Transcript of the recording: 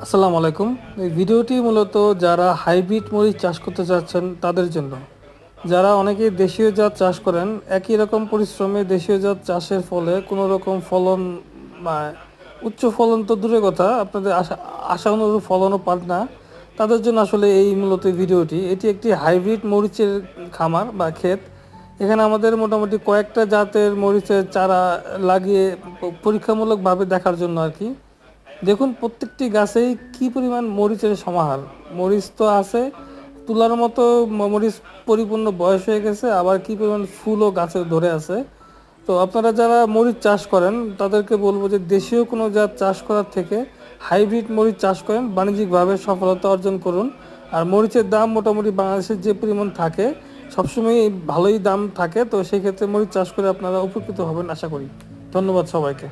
আসসালামু আলাইকুম। এই ভিডিওটি মূলত যারা হাইব্রিড মরিচ চাষ করতে চাচ্ছেন তাদের জন্য। যারা অনেকেই দেশীয় জাত চাষ করেন, একই রকম পরিশ্রমে দেশীয় জাত চাষের ফলে কোনো রকম ফলন বা উচ্চ ফলন তো দূরের কথা, আপনাদের আশা অনুরূপ ফলনও পান না। তাদের জন্য আসলে এই মূলত ভিডিওটি। এটি একটি হাইব্রিড মরিচের খামার বা ক্ষেত। এখানে আমাদের মোটামুটি কয়েকটা জাতের মরিচের চারা লাগিয়ে পরীক্ষামূলকভাবে দেখার জন্য আর কি। দেখুন প্রত্যেকটি গাছেই কি পরিমাণ মরিচের সমাহার। মরিচ তো আছে তুলার মতো, মরিচ পরিপূর্ণ বয়স হয়ে গেছে, আবার কি পরিমাণ ফুলও গাছে ধরে আছে। তো আপনারা যারা মরিচ চাষ করেন তাদেরকে বলবো যে দেশীয় কোনো জাত চাষ করার থেকে হাইব্রিড মরিচ চাষ করেন, বাণিজ্যিকভাবে সফলতা অর্জন করুন। আর মরিচের দাম মোটামুটি বাংলাদেশের যে পরিমাণ থাকে সবসময় ভালোই দাম থাকে, তো সেই ক্ষেত্রে মরিচ চাষ করে আপনারা উপকৃত হবেন আশা করি। ধন্যবাদ সবাইকে।